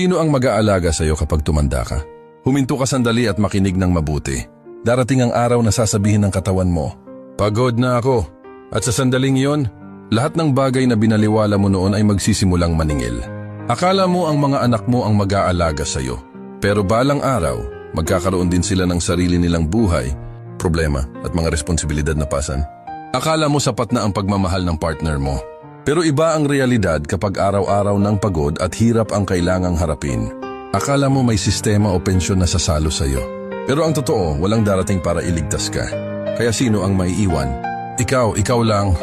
Sino ang mag-aalaga sa'yo kapag tumanda ka? Huminto ka sandali at makinig ng mabuti. Darating ang araw na sasabihin ng katawan mo, "Pagod na ako." At sa sandaling iyon, lahat ng bagay na binaliwala mo noon ay magsisimulang maningil. Akala mo ang mga anak mo ang mag-aalaga sa'yo. Pero balang araw, magkakaroon din sila ng sarili nilang buhay, problema at mga responsibilidad na pasan. Akala mo sapat na ang pagmamahal ng partner mo. Pero iba ang realidad kapag araw-araw ng pagod at hirap ang kailangang harapin. Akala mo may sistema o pensyon na sasalo sa'yo. Pero ang totoo, walang darating para iligtas ka. Kaya sino ang maiiwan? Ikaw lang.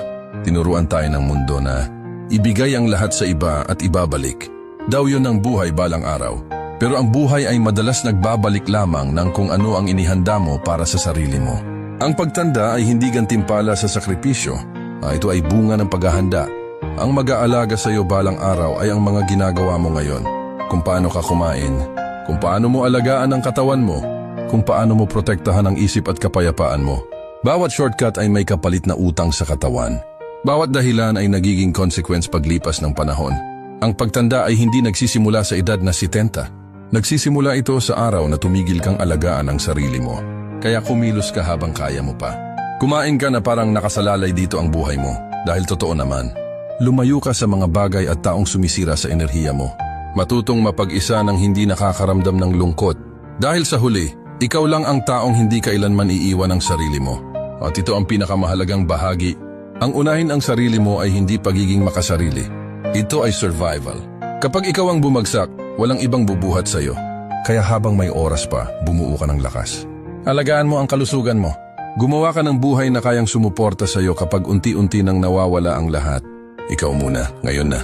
Tinuruan tayo ng mundo na ibigay ang lahat sa iba at ibabalik. Daw yun ang buhay balang araw. Pero ang buhay ay madalas nagbabalik lamang ng kung ano ang inihanda mo para sa sarili mo. Ang pagtanda ay hindi gantimpala sa sakripisyo. Ito ay bunga ng paghahanda. Ang mag-aalaga sa iyo balang araw ay ang mga ginagawa mo ngayon. Kung paano ka kumain, kung paano mo alagaan ang katawan mo, kung paano mo protektahan ang isip at kapayapaan mo. Bawat shortcut ay may kapalit na utang sa katawan. Bawat dahilan ay nagiging consequence paglipas ng panahon. Ang pagtanda ay hindi nagsisimula sa edad na 70. Nagsisimula ito sa araw na tumigil kang alagaan ang sarili mo. Kaya kumilos ka habang kaya mo pa. Kumain ka na parang nakasalalay dito ang buhay mo. Dahil totoo naman, lumayo ka sa mga bagay at taong sumisira sa enerhiya mo. Matutong mapag-isa ng hindi nakakaramdam ng lungkot. Dahil sa huli, ikaw lang ang taong hindi kailanman iiwan ang sarili mo. At ito ang pinakamahalagang bahagi. Ang unahin ang sarili mo ay hindi pagiging makasarili. Ito ay survival. Kapag ikaw ang bumagsak, walang ibang bubuhat sa'yo. Kaya habang may oras pa, bumuo ka ng lakas. Alagaan mo ang kalusugan mo. Gumawa ka ng buhay na kayang sumuporta sa'yo kapag unti-unti nang nawawala ang lahat. Ikaw muna, ngayon na.